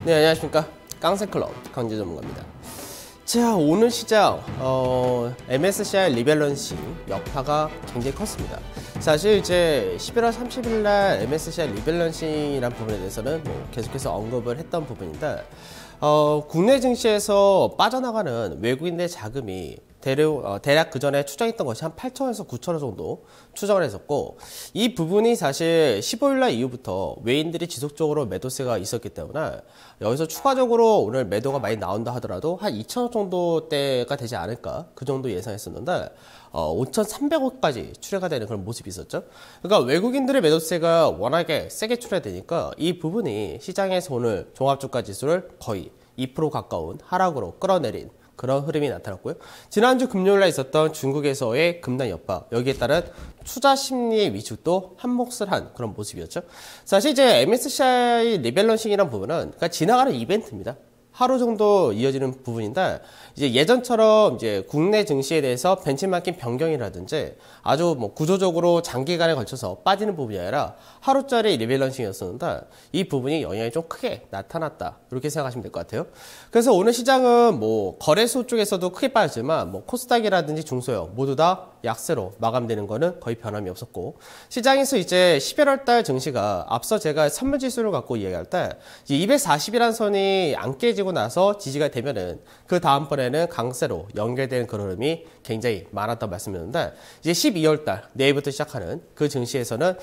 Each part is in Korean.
네, 안녕하십니까. 깡새클럽 강제 전문가입니다. 자, 오늘 시장 MSCI 리밸런싱 여파가 굉장히 컸습니다. 사실 이제 11월 30일 날 MSCI 리밸런싱이라는 부분에 대해서는 계속해서 언급을 했던 부분인데 국내 증시에서 빠져나가는 외국인의 자금이 대략 그 전에 추정했던 것이 한 8천에서 9천억 정도 추정을 했었고, 이 부분이 사실 15일날 이후부터 외인들이 지속적으로 매도세가 있었기 때문에 여기서 추가적으로 오늘 매도가 많이 나온다 하더라도 한 2천억 정도대가 되지 않을까, 그 정도 예상했었는데 5,300억까지 출회가 되는 그런 모습이 있었죠. 그러니까 외국인들의 매도세가 워낙에 세게 출회되니까 이 부분이 시장에서 오늘 종합주가 지수를 거의 2% 가까운 하락으로 끌어내린 그런 흐름이 나타났고요. 지난주 금요일에 있었던 중국에서의 급락 여파, 여기에 따른 투자 심리의 위축도 한몫을 한 그런 모습이었죠. 사실 이제 MSCI 리밸런싱이라는 부분은 그러니까 지나가는 이벤트입니다. 하루 정도 이어지는 부분인데, 이제 예전처럼 이제 국내 증시에 대해서 벤치마킹 변경이라든지 아주 구조적으로 장기간에 걸쳐서 빠지는 부분이 아니라 하루짜리 리밸런싱이었었는데, 이 부분이 영향이 좀 크게 나타났다, 이렇게 생각하시면 될 것 같아요. 그래서 오늘 시장은 거래소 쪽에서도 크게 빠졌지만 코스닥이라든지 중소형 모두 다 약세로 마감되는 거는 거의 변함이 없었고, 시장에서 이제 11월 달 증시가 앞서 제가 선물지수를 갖고 이야기할 때 240이라는 선이 안 깨지고 나서 지지가 되면은 그 다음번에는 강세로 연결되는 그런 흐름이 굉장히 많았다고 말씀드렸는데, 이제 12월 달 내일부터 시작하는 그 증시에서는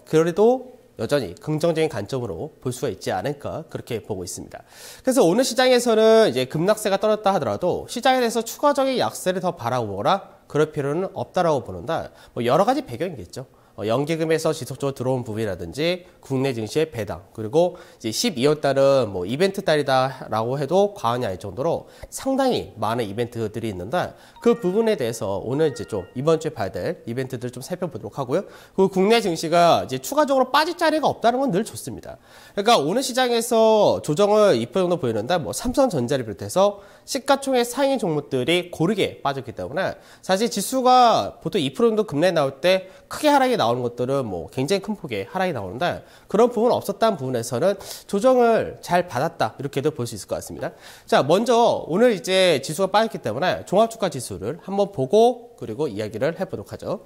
그래도 여전히 긍정적인 관점으로 볼 수가 있지 않을까, 그렇게 보고 있습니다. 그래서 오늘 시장에서는 이제 급락세가 떨어졌다 하더라도 시장에 대해서 추가적인 약세를 더 바라보거나 그럴 필요는 없다라고 보는데, 여러 가지 배경이겠죠. 연기금에서 지속적으로 들어온 부분이라든지 국내 증시의 배당, 그리고 이제 12월 달은 이벤트 달이다라고 해도 과언이 아닐 정도로 상당히 많은 이벤트들이 있는데, 그 부분에 대해서 오늘 이제 좀 이번 주에 봐야 될 이벤트들 좀 살펴보도록 하고요. 그리고 국내 증시가 이제 추가적으로 빠질 자리가 없다는 건 늘 좋습니다. 그러니까 오늘 시장에서 조정을 2% 정도 보이는데 삼성전자를 비롯해서 시가총액 상위 종목들이 고르게 빠졌기 때문에 사실 지수가 보통 2% 정도 급락이 나올 때 크게 하락이 나오는 것들은 굉장히 큰 폭의 하락이 나오는데, 그런 부분 없었다는 부분에서는 조정을 잘 받았다, 이렇게도 볼 수 있을 것 같습니다. 자, 먼저 오늘 이제 지수가 빠졌기 때문에 종합주가 지수를 한번 보고 그리고 이야기를 해보도록 하죠.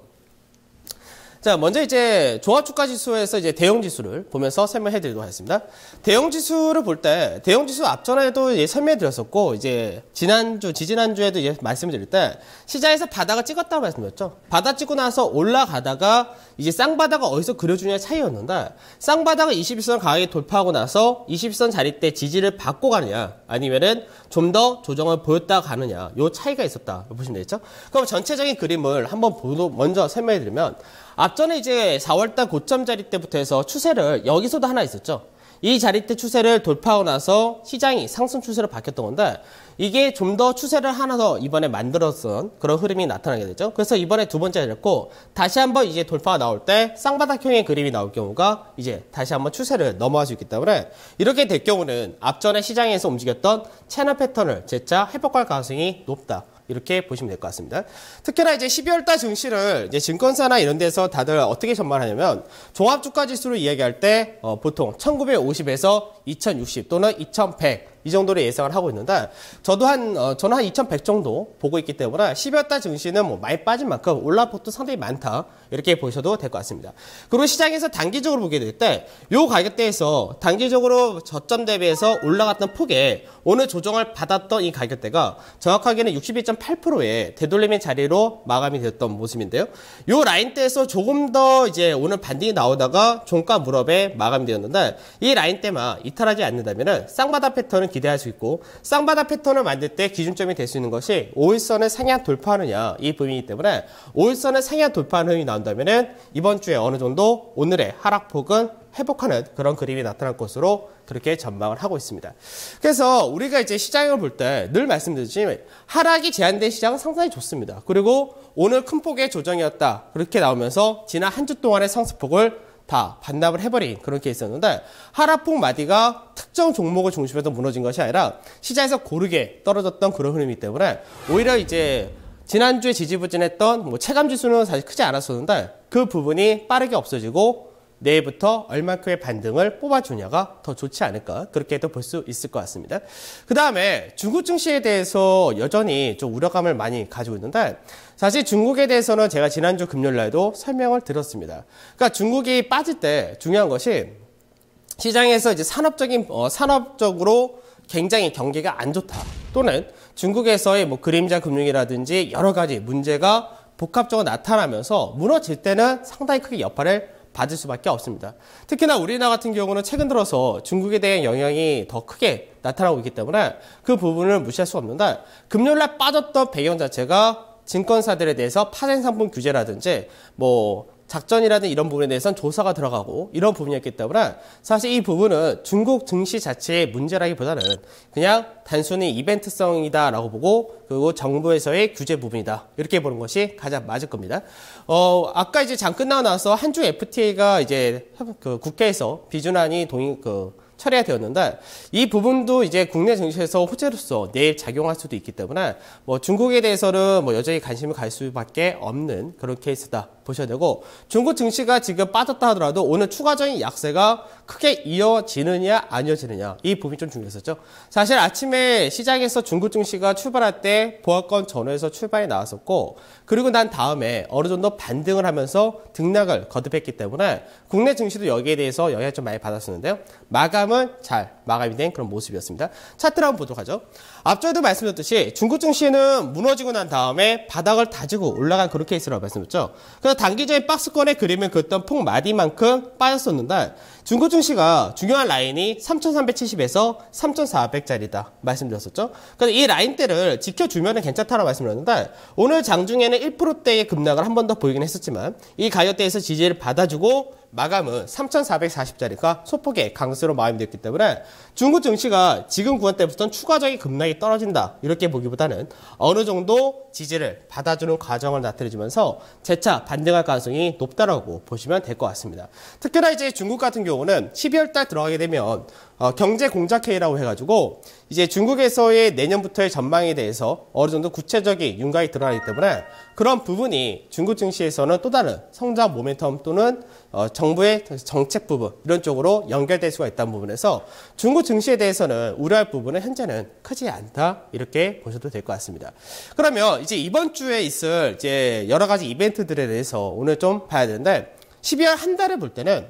자, 먼저 이제 종합주가 지수에서 이제 대형 지수를 보면서 설명해 드리도록 하겠습니다. 대형 지수를 볼 때, 대형 지수 앞전에도 설명해 드렸었고, 이제 지지난주에도 말씀을 드릴 때, 시장에서 바닥을 찍었다고 말씀드렸죠. 바닥 찍고 나서 올라가다가, 이제 쌍바닥을 어디서 그려주냐의 차이였는데, 쌍바닥을 21선 강하게 돌파하고 나서 21선 자리 때 지지를 받고 가느냐, 아니면은 좀 더 조정을 보였다 가느냐, 요 차이가 있었다, 보시면 되겠죠. 그럼 전체적인 그림을 한번 먼저 설명해 드리면, 앞전에 이제 4월달 고점 자리 때부터 해서 추세를 여기서도 하나 있었죠. 이 자리 때 추세를 돌파하고 나서 시장이 상승 추세로 바뀌었던 건데, 이게 좀 더 추세를 하나 더 이번에 만들었던 그런 흐름이 나타나게 되죠. 그래서 이번에 두 번째 자리였고, 다시 한번 이제 돌파가 나올 때 쌍바닥형의 그림이 나올 경우가 이제 다시 한번 추세를 넘어갈 수 있기 때문에, 이렇게 될 경우는 앞전에 시장에서 움직였던 채널 패턴을 재차 회복할 가능성이 높다, 이렇게 보시면 될 것 같습니다. 특히나 이제 12월달 증시를 이제 증권사나 이런 데서 다들 어떻게 전망하냐면, 종합주가지수로 이야기할 때 보통 1950에서 2060 또는 2100 이 정도로 예상을 하고 있는데, 저는 한 2100 정도 보고 있기 때문에 12월달 증시는 많이 빠진 만큼 올라폭도 상당히 많다, 이렇게 보셔도 될 것 같습니다. 그리고 시장에서 단기적으로 보게 될 때, 요 가격대에서 단기적으로 저점 대비해서 올라갔던 폭에 오늘 조정을 받았던 이 가격대가 정확하게는 61.8%의 되돌림의 자리로 마감이 됐던 모습인데요. 요 라인대에서 조금 더 이제 오늘 반등이 나오다가 종가 무렵에 마감이 되었는데, 이 라인대만 이탈하지 않는다면은 쌍바닥 패턴은 기대할 수 있고, 쌍바닥 패턴을 만들 때 기준점이 될 수 있는 것이 5일선을 상향 돌파하느냐, 이 부분이기 때문에 5일선을 상향 돌파하는 흐름이 나온다면은 이번 주에 어느 정도 오늘의 하락폭은 회복하는 그런 그림이 나타날 것으로 그렇게 전망을 하고 있습니다. 그래서 우리가 이제 시장을 볼 때 늘 말씀드리지만, 하락이 제한된 시장은 상당히 좋습니다. 그리고 오늘 큰 폭의 조정이었다, 그렇게 나오면서 지난 한 주 동안의 상승폭을 다 반납을 해버린 그런 케이스였는데, 하락폭 마디가 특정 종목을 중심으로 무너진 것이 아니라 시장에서 고르게 떨어졌던 그런 흐름이기 때문에, 오히려 이제 지난주에 지지부진했던 체감지수는 사실 크지 않았었는데 그 부분이 빠르게 없어지고 내일부터 얼만큼의 반등을 뽑아주냐가 더 좋지 않을까 그렇게도 볼 수 있을 것 같습니다. 그 다음에 중국 증시에 대해서 여전히 좀 우려감을 많이 가지고 있는데 사실 중국에 대해서는 제가 지난주 금요일날도 설명을 드렸습니다. 그러니까 중국이 빠질 때 중요한 것이 시장에서 이제 산업적으로 굉장히 경기가 안 좋다 또는 중국에서의 뭐 그림자 금융이라든지 여러 가지 문제가 복합적으로 나타나면서 무너질 때는 상당히 크게 여파를 받을 수밖에 없습니다. 특히나 우리나라 같은 경우는 최근 들어서 중국에 대한 영향이 더 크게 나타나고 있기 때문에 그 부분을 무시할 수 없는데 금요일날 빠졌던 배경 자체가 증권사들에 대해서 파생 상품 규제라든지 뭐 작전이라든 이런 부분에 대해서는 조사가 들어가고 이런 부분이었기 때문에 사실 이 부분은 중국 증시 자체의 문제라기보다는 그냥 단순히 이벤트성이다라고 보고 그리고 정부에서의 규제 부분이다 이렇게 보는 것이 가장 맞을 겁니다. 아까 이제 장 끝나고 나서 한중 FTA가 이제 그 국회에서 비준안이 처리가 되었는데 이 부분도 이제 국내 증시에서 호재로서 내일 작용할 수도 있기 때문에 뭐 중국에 대해서는 뭐 여전히 관심을 갈 수밖에 없는 그런 케이스다 보셔야 되고 중국 증시가 지금 빠졌다 하더라도 오늘 추가적인 약세가 크게 이어지느냐 안 이어지느냐 이 부분이 좀 중요했었죠. 사실 아침에 시장에서 중국 증시가 출발할 때 보합권 전후에서 출발이 나왔었고 그리고 난 다음에 어느 정도 반등을 하면서 등락을 거듭했기 때문에 국내 증시도 여기에 대해서 영향을 좀 많이 받았었는데요. 마감은 잘 마감이 된 그런 모습이었습니다. 차트를 한번 보도록 하죠. 앞전에도 말씀드렸듯이 중국 증시는 무너지고 난 다음에 바닥을 다지고 올라간 그런 케이스라고 말씀드렸죠. 그래서 단기적인 박스권의 그림을 그었던 폭마디만큼 빠졌었는데 중국 증시가 중요한 라인이 3,370에서 3,400짜리다 말씀드렸었죠. 그래서 이 라인대를 지켜주면 괜찮다라고 말씀드렸는데 오늘 장중에는 1%대의 급락을 한 번 더 보이긴 했었지만 이 가격대에서 지지를 받아주고 마감은 3,440짜리가 소폭의 강세로 마감되었기 때문에 중국 증시가 지금 구간대부터는 추가적인 급락이 떨어진다 이렇게 보기보다는 어느 정도 지지를 받아주는 과정을 나타내주면서 재차 반등할 가능성이 높다라고 보시면 될 것 같습니다. 특히나 이제 중국 같은 경우는 12월 달 들어가게 되면 경제 공작회의라고 해가지고 이제 중국에서의 내년부터의 전망에 대해서 어느 정도 구체적인 윤곽이 드러나기 때문에 그런 부분이 중국 증시에서는 또 다른 성장 모멘텀 또는 정부의 정책 부분 이런 쪽으로 연결될 수가 있다는 부분에서 중국 증시에 대해서는 우려할 부분은 현재는 크지 않다 이렇게 보셔도 될 것 같습니다. 그러면 이제 이번 주에 있을 이제 여러 가지 이벤트들에 대해서 오늘 좀 봐야 되는데 12월 한 달을 볼 때는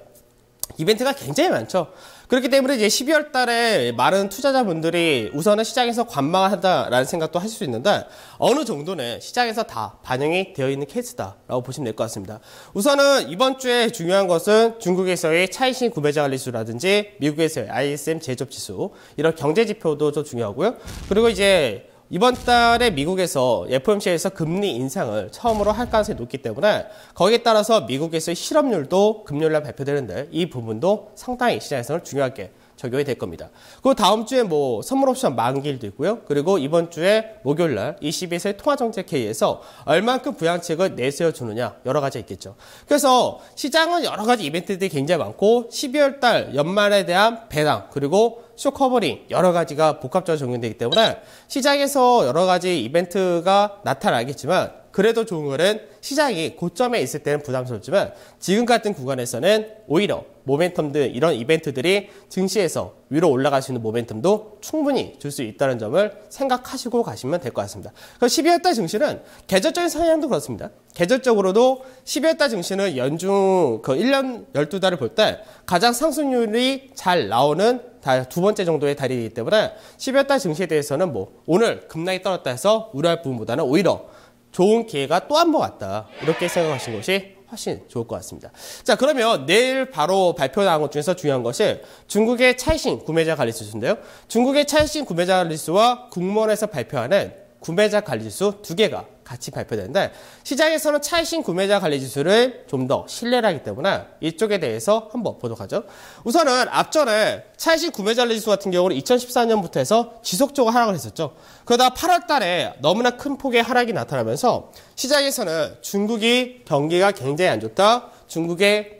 이벤트가 굉장히 많죠. 그렇기 때문에 이제 12월 달에 많은 투자자분들이 우선은 시장에서 관망하다라는 생각도 하실 수 있는데 어느 정도는 시장에서 다 반영이 되어 있는 케이스다라고 보시면 될 것 같습니다. 우선은 이번 주에 중요한 것은 중국에서의 차이신 구매자 관리수라든지 미국에서의 ISM 제조업 지수 이런 경제 지표도 좀 중요하고요. 그리고 이제 이번 달에 미국에서 FOMC에서 금리 인상을 처음으로 할 가능성이 높기 때문에 거기에 따라서 미국에서의 실업률도 금요일날 발표되는데 이 부분도 상당히 시장에서는 중요하게 적용이 될 겁니다. 그리고 다음 주에 뭐 선물 옵션 만기일도 있고요. 그리고 이번 주에 목요일날 ECB에서의 통화정책회의에서 얼만큼 부양책을 내세워 주느냐 여러 가지 있겠죠. 그래서 시장은 여러 가지 이벤트들이 굉장히 많고 12월 달 연말에 대한 배당 그리고 쇼커버링 여러 가지가 복합적으로 적용되기 때문에 시장에서 여러 가지 이벤트가 나타나겠지만 그래도 좋은 거는 시장이 고점에 있을 때는 부담스럽지만 지금 같은 구간에서는 오히려 모멘텀들 이런 이벤트들이 증시에서 위로 올라갈 수 있는 모멘텀도 충분히 줄 수 있다는 점을 생각하시고 가시면 될 것 같습니다. 그래서 12월 달 증시는 계절적인 성향도 그렇습니다. 계절적으로도 12월 달 증시는 연중 그 1년 12달을 볼 때 가장 상승률이 잘 나오는 두 번째 정도의 달이기 때문에 12월 달 증시에 대해서는 뭐 오늘 급락이 떨어졌다 해서 우려할 부분보다는 오히려 좋은 기회가 또 한 번 왔다 이렇게 생각하시는 것이 훨씬 좋을 것 같습니다. 자, 그러면 내일 바로 발표 나온 것 중에서 중요한 것이 중국의 차이신 구매자 관리지수인데요. 중국의 차이신 구매자 관리지수와 국무원에서 발표하는 구매자 관리지수 두 개가 같이 발표되는데 시장에서는 차이신 구매자 관리지수를 좀 더 신뢰를 하기 때문에 이쪽에 대해서 한번 보도록 하죠. 우선은 앞전에 차이신 구매자 관리지수 같은 경우는 2014년부터 해서 지속적으로 하락을 했었죠. 그러다 8월 달에 너무나 큰 폭의 하락이 나타나면서 시장에서는 중국이 경기가 굉장히 안 좋다. 중국의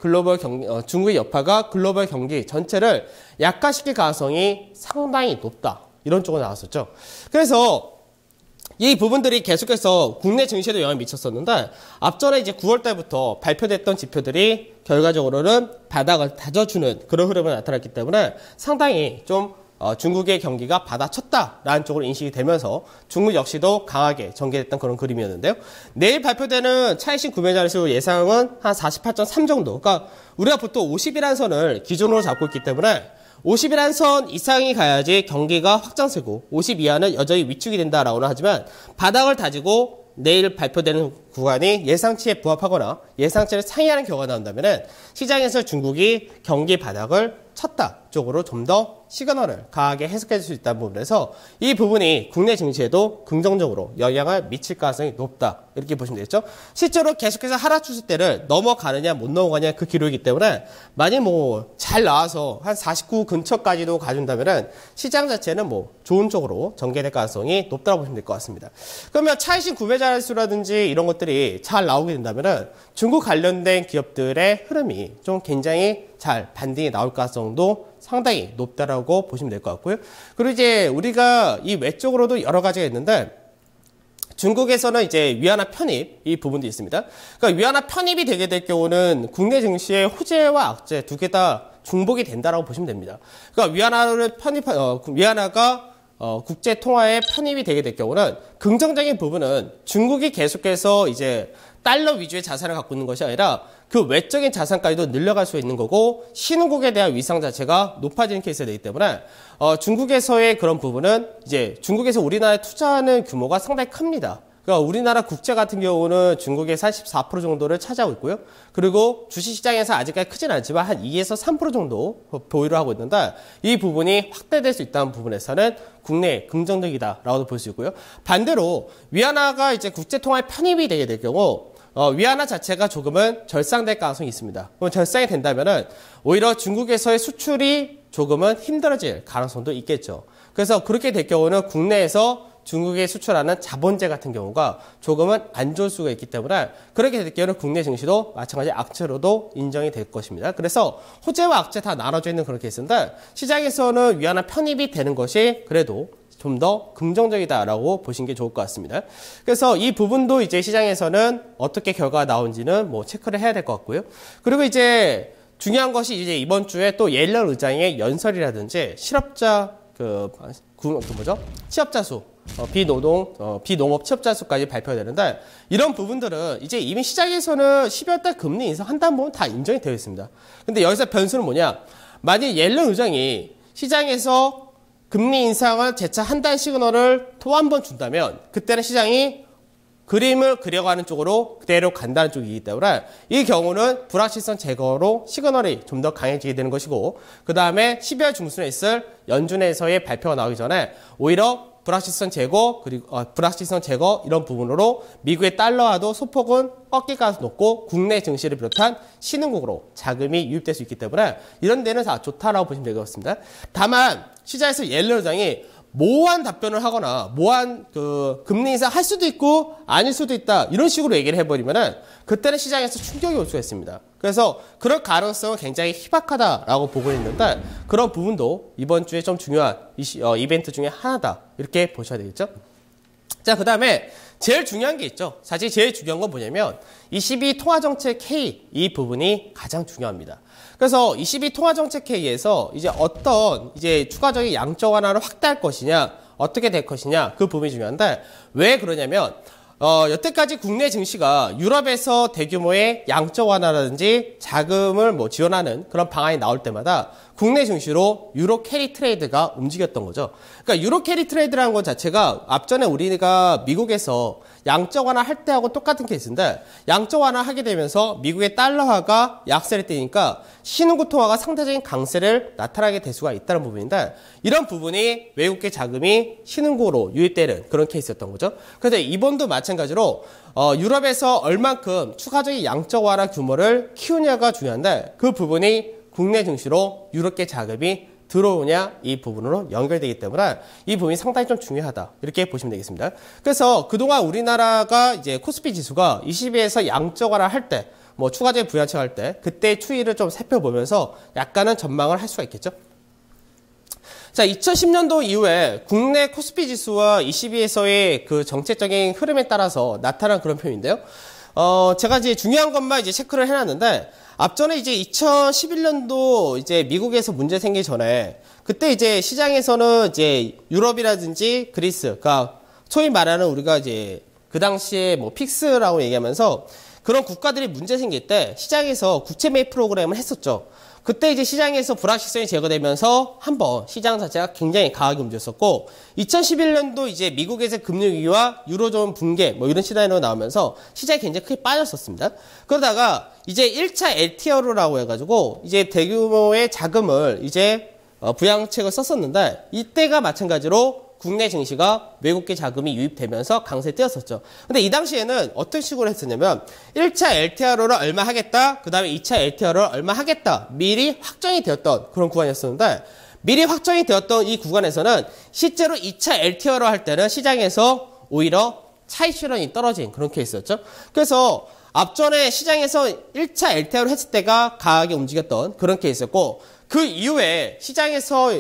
중국의 여파가 글로벌 경기 전체를 약화시킬 가능성이 상당히 높다. 이런 쪽으로 나왔었죠. 그래서 이 부분들이 계속해서 국내 증시에도 영향을 미쳤었는데 앞전에 이제 9월 달부터 발표됐던 지표들이 결과적으로는 바닥을 다져주는 그런 흐름이 나타났기 때문에 상당히 좀 중국의 경기가 받아쳤다라는 쪽으로 인식이 되면서 중국 역시도 강하게 전개됐던 그런 그림이었는데요. 내일 발표되는 차익신 구매자릿수 예상은 한 48.3 정도. 그러니까 우리가 보통 50이라는 선을 기준으로 잡고 있기 때문에 50이라는 선 이상이 가야지 경기가 확장세고 50 이하는 여전히 위축이 된다라고는 하지만 바닥을 다지고 내일 발표되는 구간이 예상치에 부합하거나 예상치를 상회하는 결과가 나온다면 시장에서 중국이 경기 바닥을 쳤다 쪽으로 좀 더 시그널을 강하게 해석해 줄 수 있다는 부분에서 이 부분이 국내 증시에도 긍정적으로 영향을 미칠 가능성이 높다 이렇게 보시면 되겠죠. 실제로 계속해서 하락 추세대를 넘어가느냐 못 넘어가냐 그 기록이기 때문에 만약 뭐 잘 나와서 한 49 근처까지도 가준다면 시장 자체는 뭐 좋은 쪽으로 전개될 가능성이 높다고 보시면 될 것 같습니다. 그러면 차익신 구매자 수라든지 이런 것들이 잘 나오게 된다면 중국 관련된 기업들의 흐름이 좀 굉장히 잘 반등이 나올 가능성도 상당히 높다라고 보시면 될 것 같고요. 그리고 이제 우리가 이 외적으로도 여러 가지가 있는데 중국에서는 이제 위안화 편입 이 부분도 있습니다. 그러니까 위안화 편입이 되게 될 경우는 국내 증시의 호재와 악재 두 개 다 중복이 된다라고 보시면 됩니다. 그러니까 위안화가 국제 통화에 편입이 되게 될 경우는 긍정적인 부분은 중국이 계속해서 이제 달러 위주의 자산을 갖고 있는 것이 아니라 그 외적인 자산까지도 늘려갈 수 있는 거고 신흥국에 대한 위상 자체가 높아지는 케이스가 되기 때문에 중국에서의 그런 부분은 이제 중국에서 우리나라에 투자하는 규모가 상당히 큽니다. 그러니까 우리나라 국채 같은 경우는 중국의 44% 정도를 차지하고 있고요. 그리고 주식시장에서 아직까지 크진 않지만 한 2에서 3% 정도 보유를 하고 있는데 이 부분이 확대될 수 있다는 부분에서는 국내에 긍정적이다라고도 볼 수 있고요. 반대로 위안화가 이제 국제통화에 편입이 되게 될 경우 위안화 자체가 조금은 절상될 가능성이 있습니다. 그럼 절상이 된다면은 오히려 중국에서의 수출이 조금은 힘들어질 가능성도 있겠죠. 그래서 그렇게 될 경우는 국내에서 중국에 수출하는 자본재 같은 경우가 조금은 안 좋을 수가 있기 때문에 그렇게 될 경우는 국내 증시도 마찬가지 악재로도 인정이 될 것입니다. 그래서 호재와 악재 다 나눠져 있는 그런 케이스인데 시장에서는 위안화 편입이 되는 것이 그래도 좀 더 긍정적이다라고 보시는 게 좋을 것 같습니다. 그래서 이 부분도 이제 시장에서는 어떻게 결과가 나온지는 뭐 체크를 해야 될 것 같고요. 그리고 이제 중요한 것이 이제 이번 주에 또 옐런 의장의 연설이라든지 취업자 수, 비농업 취업자 수까지 발표되는데 이런 부분들은 이제 이미 시장에서는 12월 달 금리 인상한다는 부분 다 인정이 되어 있습니다. 근데 여기서 변수는 뭐냐? 만약 옐런 의장이 시장에서 금리 인상을 재차한다는 시그널을 또 한 번 준다면 그때는 시장이 그림을 그려가는 쪽으로 그대로 간다는 쪽이기 때문에 이 경우는 불확실성 제거로 시그널이 좀 더 강해지게 되는 것이고 그 다음에 12월 중순에 있을 연준에서의 발표가 나오기 전에 오히려 불확실성 제거 이런 부분으로 미국의 달러화도 소폭은 꺾일 가능성이 높고 국내 증시를 비롯한 신흥국으로 자금이 유입될 수 있기 때문에 이런 데는 다 좋다라고 보시면 될 것 같습니다. 다만 시장에서 옐런 의장이 모호한 답변을 하거나 모호한 금리 인상 할 수도 있고 아닐 수도 있다 이런 식으로 얘기를 해버리면은 그때는 시장에서 충격이 올 수가 있습니다. 그래서 그럴 가능성은 굉장히 희박하다라고 보고 있는데 그런 부분도 이번 주에 좀 중요한 이벤트 중에 하나다 이렇게 보셔야 되겠죠. 자, 그 다음에 제일 중요한 게 있죠. 사실 제일 중요한 건 뭐냐면 22 통화정책 K 이 부분이 가장 중요합니다. 그래서 22 통화정책 K에서 이제 어떤 추가적인 양적 완화를 확대할 것이냐, 어떻게 될 것이냐 그 부분이 중요한데 왜 그러냐면 여태까지 국내 증시가 유럽에서 대규모의 양적 완화라든지 자금을 지원하는 그런 방안이 나올 때마다 국내 증시로 유로 캐리 트레이드가 움직였던 거죠. 그러니까 유로 캐리 트레이드라는 것 자체가 앞전에 우리가 미국에서 양적 완화 할 때하고 똑같은 케이스인데 양적 완화 하게 되면서 미국의 달러화가 약세를 띠니까 신흥국 통화가 상대적인 강세를 나타나게 될 수가 있다는 부분인데 이런 부분이 외국계 자금이 신흥국으로 유입되는 그런 케이스였던 거죠. 그래서 이번도 마찬가지로 유럽에서 얼만큼 추가적인 양적 완화 규모를 키우냐가 중요한데 그 부분이 국내 증시로 유럽계 자금이 들어오냐 이 부분으로 연결되기 때문에 이 부분이 상당히 좀 중요하다 이렇게 보시면 되겠습니다. 그래서 그동안 우리나라가 이제 코스피 지수가 20에서 양적 완화 할 때 추가적인 부양책 할 때 그때 추이를 좀 살펴보면서 약간은 전망을 할 수가 있겠죠. 자, 2010년도 이후에 국내 코스피 지수와 ECB에서의 그 정책적인 흐름에 따라서 나타난 그런 표현인데요. 제가 이제 중요한 것만 이제 체크를 해놨는데, 앞전에 이제 2011년도 이제 미국에서 문제 생기기 전에, 그때 이제 시장에서는 이제 유럽이라든지 그리스, 그러니까 소위 말하는 우리가 이제 그 당시에 뭐 픽스라고 얘기하면서 그런 국가들이 문제 생길 때 시장에서 국채 매입 프로그램을 했었죠. 그때 이제 시장에서 불확실성이 제거되면서 한번 시장 자체가 굉장히 강하게 움직였었고, 2011년도 이제 미국에서 금융 위기와 유로존 붕괴 뭐 이런 시나리오가 나오면서 시장이 굉장히 크게 빠졌었습니다. 그러다가 이제 1차 LTRO라고 해가지고 이제 대규모의 자금을 이제 부양책을 썼었는데, 이때가 마찬가지로 국내 증시가 외국계 자금이 유입되면서 강세에 뛰었었죠. 근데 이 당시에는 어떤 식으로 했었냐면 1차 LTRO를 얼마 하겠다, 그 다음에 2차 LTRO를 얼마 하겠다, 미리 확정이 되었던 그런 구간이었었는데, 미리 확정이 되었던 이 구간에서는 실제로 2차 LTRO 할 때는 시장에서 오히려 차익 실현이 떨어진 그런 케이스였죠. 그래서 앞전에 시장에서 1차 LTRO 했을 때가 강하게 움직였던 그런 케이스였고, 그 이후에 시장에서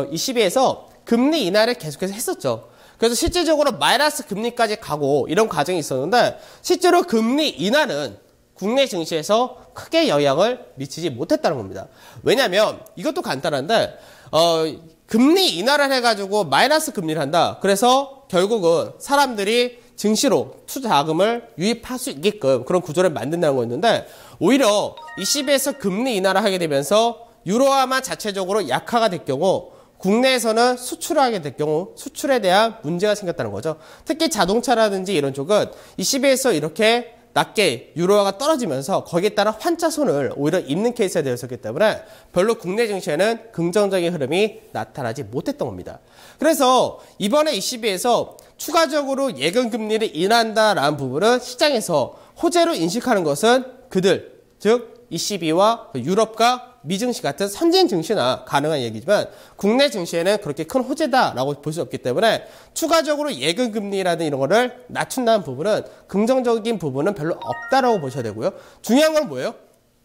ECB에서 금리 인하를 계속해서 했었죠. 그래서 실질적으로 마이너스 금리까지 가고 이런 과정이 있었는데, 실제로 금리 인하는 국내 증시에서 크게 영향을 미치지 못했다는 겁니다. 왜냐하면 이것도 간단한데, 금리 인하를 해가지고 마이너스 금리를 한다. 그래서 결국은 사람들이 증시로 투자 자금을 유입할 수 있게끔 그런 구조를 만든다는 거였는데, 오히려 ECB에서 금리 인하를 하게 되면서 유로화만 자체적으로 약화가 될 경우 국내에서는 수출을 하게 될 경우 수출에 대한 문제가 생겼다는 거죠. 특히 자동차라든지 이런 쪽은 ECB에서 이렇게 낮게 유로화가 떨어지면서 거기에 따라 환차손을 오히려 입는 케이스가 되었었기 때문에 별로 국내 증시에는 긍정적인 흐름이 나타나지 못했던 겁니다. 그래서 이번에 ECB에서 추가적으로 예금 금리를 인하한다라는 부분은 시장에서 호재로 인식하는 것은 그들, 즉 ECB와 유럽과 미증시 같은 선진 증시나 가능한 얘기지만 국내 증시에는 그렇게 큰 호재다라고 볼 수 없기 때문에 추가적으로 예금 금리라든 이런 거를 낮춘다는 부분은 긍정적인 부분은 별로 없다라고 보셔야 되고요. 중요한 건 뭐예요?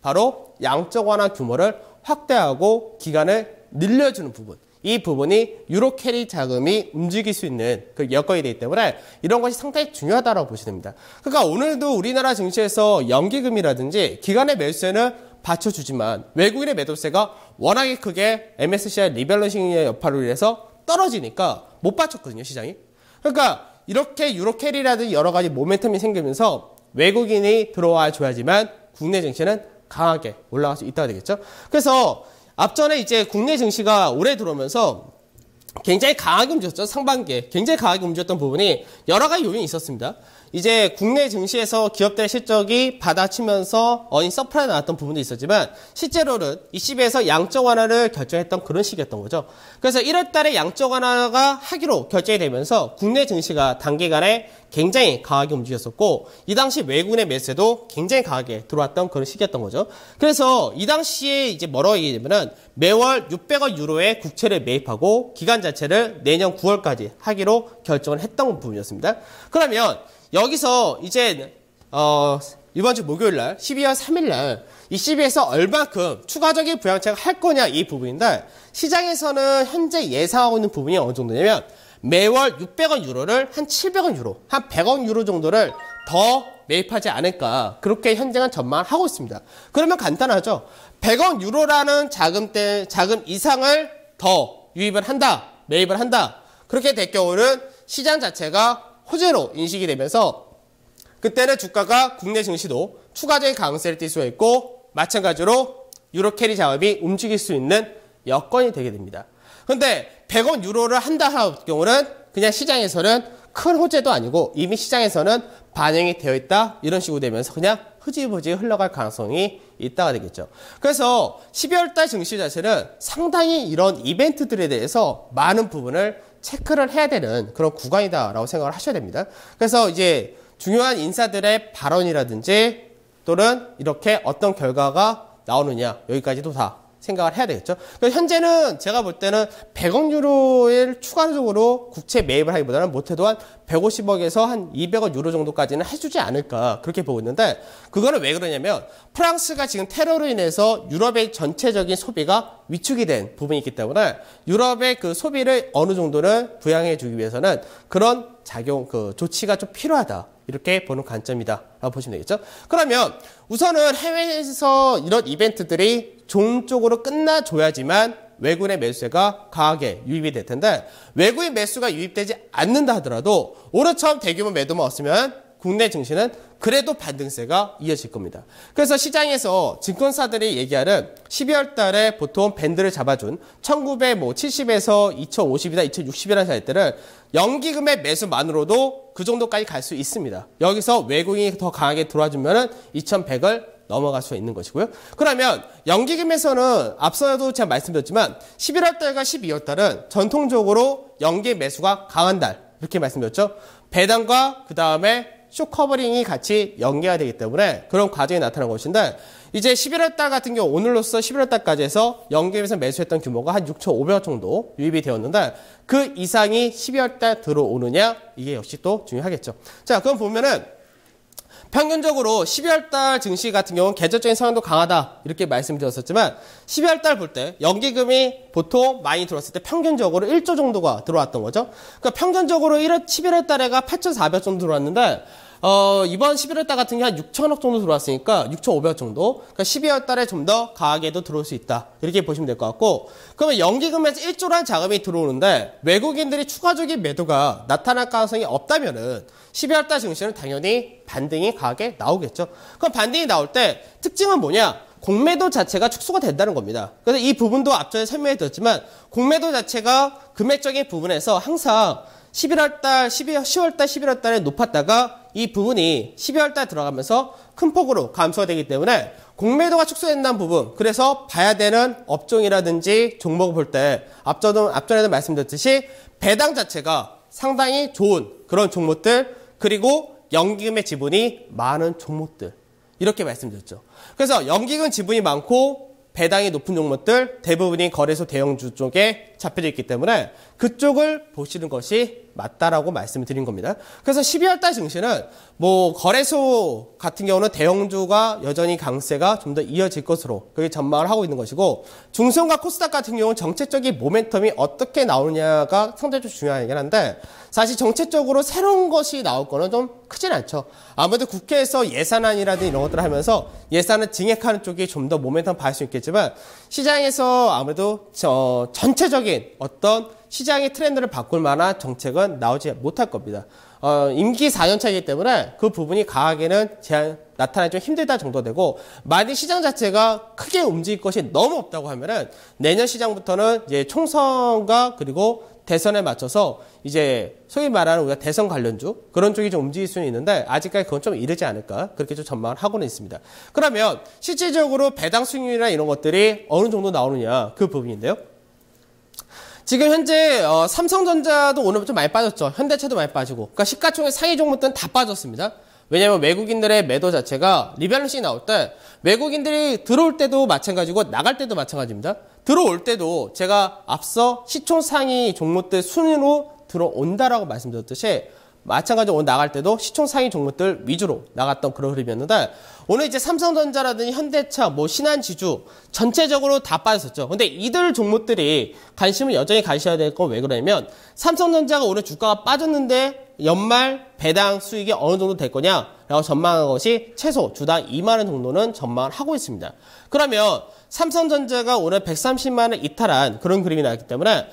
바로 양적 완화 규모를 확대하고 기간을 늘려주는 부분. 이 부분이 유로 캐리 자금이 움직일 수 있는 그 여건이 되기 때문에 이런 것이 상당히 중요하다고 보시면 됩니다. 그러니까 오늘도 우리나라 증시에서 연기금이라든지 기간의 매수세는 받쳐주지만 외국인의 매도세가 워낙에 크게 MSCI 리밸런싱의 여파로 인해서 떨어지니까 못 받쳤거든요, 시장이. 그러니까 이렇게 유로 캐리라든지 여러 가지 모멘텀이 생기면서 외국인이 들어와 줘야지만 국내 증시는 강하게 올라갈 수 있다가 되겠죠. 그래서 앞전에 이제 국내 증시가 올해 들어오면서 굉장히 강하게 움직였죠. 상반기에 굉장히 강하게 움직였던 부분이 여러 가지 요인이 있었습니다. 이제 국내 증시에서 기업들의 실적이 받아치면서 어닝 서프라이 나왔던 부분도 있었지만 실제로는 ECB에서 양적 완화를 결정했던 그런 시기였던 거죠. 그래서 1월 달에 양적 완화가 하기로 결정이 되면서 국내 증시가 단기간에 굉장히 강하게 움직였었고, 이 당시 외국인의 매수도 굉장히 강하게 들어왔던 그런 시기였던 거죠. 그래서 이 당시에 이제 뭐라고 얘기하냐면은 매월 600억 유로의 국채를 매입하고 기간 자체를 내년 9월까지 하기로 결정을 했던 부분이었습니다. 그러면 여기서 이제 이번 주 목요일 날 12월 3일 날 ECB에서 얼마큼 추가적인 부양책을 할 거냐 이 부분인데, 시장에서는 현재 예상하고 있는 부분이 어느 정도냐면 매월 600억 유로를 한 700억 유로, 한 100억 유로 정도를 더 매입하지 않을까, 그렇게 현재는 전망을 하고 있습니다. 그러면 간단하죠. 100억 유로라는 자금 이상을 더 유입을 한다, 매입을 한다. 그렇게 될 경우는 시장 자체가 호재로 인식이 되면서 그때는 주가가 국내 증시도 추가적인 강세를 띌 수가 있고, 마찬가지로 유로 캐리 자금이 움직일 수 있는 여건이 되게 됩니다. 근데 100억 유로를 한다 할 경우는 그냥 시장에서는 큰 호재도 아니고 이미 시장에서는 반영이 되어 있다, 이런 식으로 되면서 그냥 흐지부지 흘러갈 가능성이 있다가 되겠죠. 그래서 12월 달 증시 자체는 상당히 이런 이벤트들에 대해서 많은 부분을 체크를 해야 되는 그런 구간이다라고 생각을 하셔야 됩니다. 그래서 이제 중요한 인사들의 발언이라든지 또는 이렇게 어떤 결과가 나오느냐, 여기까지도 다 생각을 해야 되겠죠. 현재는 제가 볼 때는 100억 유로를 추가적으로 국채 매입을 하기보다는 못해도 한 150억에서 한 200억 유로 정도까지는 해주지 않을까 그렇게 보고 있는데 그거는 왜 그러냐면 프랑스가 지금 테러로 인해서 유럽의 전체적인 소비가 위축이 된 부분이 있기 때문에 유럽의 그 소비를 어느 정도는 부양해 주기 위해서는 그런 조치가 좀 필요하다. 이렇게 보는 관점이다 라고 보시면 되겠죠. 그러면 우선은 해외에서 이런 이벤트들이 종쪽으로 끝나줘야지만 외국인의 매수세가 강하게 유입이 될 텐데 외국인 매수가 유입되지 않는다 하더라도 오늘처럼 대규모 매도만 없으면 국내 증시는 그래도 반등세가 이어질 겁니다. 그래서 시장에서 증권사들이 얘기하는 12월 달에 보통 밴드를 잡아준 1970에서 2050이나 2060이라는 사이들은 연기금의 매수만으로도 그 정도까지 갈 수 있습니다. 여기서 외국인이 더 강하게 들어와주면 2100을 넘어갈 수 있는 것이고요. 그러면 연기금에서는 앞서도 제가 말씀드렸지만 11월 달과 12월 달은 전통적으로 연기 매수가 강한 달 이렇게 말씀드렸죠. 배당과 그 다음에 쇼 커버링이 같이 연계가 되기 때문에 그런 과정이 나타난 것인데 이제 11월 달 같은 경우 오늘로써 11월 달까지 해서 연기금에서 매수했던 규모가 한 6,500억 정도 유입이 되었는데 그 이상이 12월 달 들어오느냐 이게 역시 또 중요하겠죠. 자, 그럼 보면은 평균적으로 12월 달 증시 같은 경우는 계절적인 성향도 강하다 이렇게 말씀드렸었지만 12월 달 볼 때 연기금이 보통 많이 들어왔을 때 평균적으로 1조 정도가 들어왔던 거죠. 그러니까 평균적으로 11월 달에가 8,400 정도 들어왔는데 이번 11월 달 같은 게 한 6천억 정도 들어왔으니까 6,500억 정도. 그러니까 12월 달에 좀 더 강하게도 들어올 수 있다. 이렇게 보시면 될 것 같고. 그러면 연기금에서 1조라는 자금이 들어오는데 외국인들이 추가적인 매도가 나타날 가능성이 없다면은 12월 달 증시는 당연히 반등이 강하게 나오겠죠. 그럼 반등이 나올 때 특징은 뭐냐? 공매도 자체가 축소가 된다는 겁니다. 그래서 이 부분도 앞전에 설명해 드렸지만 공매도 자체가 금액적인 부분에서 항상 10월 달, 11월 달에 높았다가 이 부분이 12월 달 들어가면서 큰 폭으로 감소가 되기 때문에 공매도가 축소된다는 부분, 그래서 봐야 되는 업종이라든지 종목을 볼 때 앞전에도 말씀드렸듯이 배당 자체가 상당히 좋은 그런 종목들, 그리고 연기금의 지분이 많은 종목들 이렇게 말씀드렸죠. 그래서 연기금 지분이 많고 배당이 높은 종목들 대부분이 거래소 대형주 쪽에 잡혀져 있기 때문에 그쪽을 보시는 것이 맞다라고 말씀을 드린 겁니다. 그래서 12월 달 증시는 뭐 거래소 같은 경우는 대형주가 여전히 강세가 좀 더 이어질 것으로 그렇게 전망을 하고 있는 것이고 중소형과 코스닥 같은 경우는 정책적인 모멘텀이 어떻게 나오느냐가 상당히 좀 중요하긴 한데 사실 정책적으로 새로운 것이 나올 거는 좀 크진 않죠. 아무래도 국회에서 예산안이라든지 이런 것들을 하면서 예산을 증액하는 쪽이 좀 더 모멘텀 받을 수 있겠지만 시장에서 아무래도 전체적인 어떤 시장의 트렌드를 바꿀 만한 정책은 나오지 못할 겁니다. 임기 4년 차이기 때문에 그 부분이 강하게는 나타나기 좀 힘들다 정도 되고 만약 시장 자체가 크게 움직일 것이 너무 없다고 하면은 내년 시장부터는 이제 총선과 그리고 대선에 맞춰서 이제 소위 말하는 우리가 대선 관련주 그런 쪽이 좀 움직일 수는 있는데 아직까지 그건 좀 이르지 않을까 그렇게 좀 전망을 하고는 있습니다. 그러면 실질적으로 배당 수익률이나 이런 것들이 어느 정도 나오느냐 그 부분인데요. 지금 현재 삼성전자도 오늘 좀 많이 빠졌죠. 현대차도 많이 빠지고. 그러니까 시가총액 상위 종목들은 다 빠졌습니다. 왜냐하면 외국인들의 매도 자체가 리밸런싱이 나올 때 외국인들이 들어올 때도 마찬가지고 나갈 때도 마찬가지입니다. 들어올 때도 제가 앞서 시총 상위 종목들 순위로 들어온다라고 말씀드렸듯이 마찬가지로 오늘 나갈 때도 시총 상위 종목들 위주로 나갔던 그런 흐름이었는데 오늘 이제 삼성전자라든지 현대차, 뭐 신한지주 전체적으로 다 빠졌었죠. 근데 이들 종목들이 관심을 여전히 가셔야 될 건 왜 그러냐면 삼성전자가 오늘 주가가 빠졌는데 연말 배당 수익이 어느 정도 될 거냐라고 전망한 것이 최소 주당 2만 원 정도는 전망을 하고 있습니다. 그러면 삼성전자가 오늘 130만 원 이탈한 그런 그림이 나왔기 때문에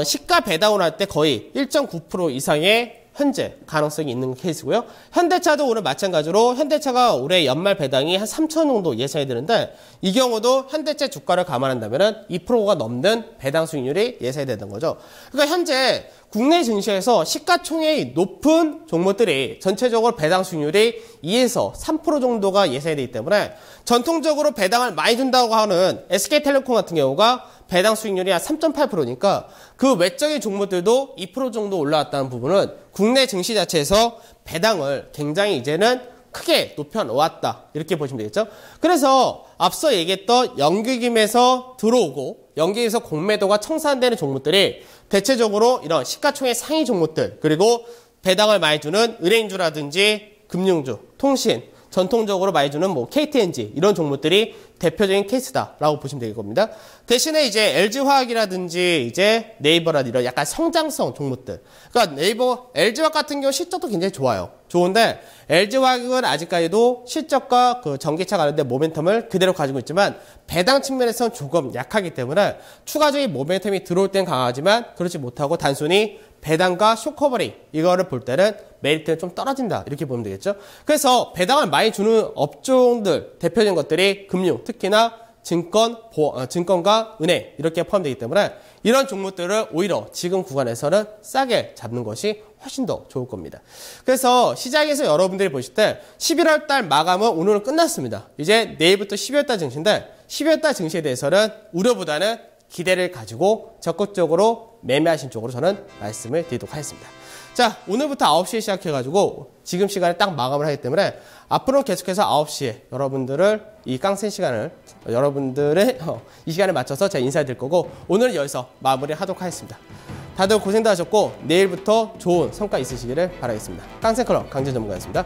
시가 배당을 할 때 거의 1.9% 이상의 현재 가능성이 있는 케이스고요. 현대차도 오늘 마찬가지로 현대차가 올해 연말 배당이 한 3천 정도 예상이 되는데 이 경우도 현대차 주가를 감안한다면 2%가 넘는 배당 수익률이 예상이 되는 거죠. 그러니까 현재 국내 증시에서 시가총액이 높은 종목들이 전체적으로 배당 수익률이 2에서 3% 정도가 예상이 되기 때문에 전통적으로 배당을 많이 준다고 하는 SK텔레콤 같은 경우가 배당 수익률이 한 3.8%니까 그 외적인 종목들도 2% 정도 올라왔다는 부분은 국내 증시 자체에서 배당을 굉장히 이제는 크게 높여놓았다. 이렇게 보시면 되겠죠. 그래서 앞서 얘기했던 연기금에서 들어오고 연기금에서 공매도가 청산되는 종목들이 대체적으로 이런 시가총액 상위 종목들, 그리고 배당을 많이 주는 은행주라든지 금융주, 통신, 전통적으로 많이 주는 뭐 KTNG 이런 종목들이 대표적인 케이스다라고 보시면 될 겁니다. 대신에 이제 LG화학이라든지 이제 네이버라든지 이런 약간 성장성 종목들. 그러니까 네이버, LG화학 같은 경우 실적도 굉장히 좋아요. 좋은데 LG화학은 아직까지도 실적과 그 전기차 관련된 모멘텀을 그대로 가지고 있지만 배당 측면에서는 조금 약하기 때문에 추가적인 모멘텀이 들어올 땐 강하지만 그렇지 못하고 단순히 배당과 쇼커버링 이거를 볼 때는 메리트는 좀 떨어진다 이렇게 보면 되겠죠. 그래서 배당을 많이 주는 업종들 대표적인 것들이 금융, 특히나 증권과 은행 이렇게 포함되기 때문에 이런 종목들을 오히려 지금 구간에서는 싸게 잡는 것이 훨씬 더 좋을 겁니다. 그래서 시장에서 여러분들이 보실 때 11월 달 마감은 오늘은 끝났습니다. 이제 내일부터 12월 달 증시인데 12월 달 증시에 대해서는 우려보다는 기대를 가지고 적극적으로 매매하신 쪽으로 저는 말씀을 드리도록 하겠습니다. 자, 오늘부터 9시에 시작해가지고 지금 시간에 딱 마감을 하기 때문에 앞으로 계속해서 9시에 여러분들을 이 깡센 시간을 여러분들의 이 시간에 맞춰서 제가 인사드릴 거고 오늘은 여기서 마무리하도록 하겠습니다. 다들 고생도 하셨고 내일부터 좋은 성과 있으시기를 바라겠습니다. 깡센클럽 강진 전문가였습니다.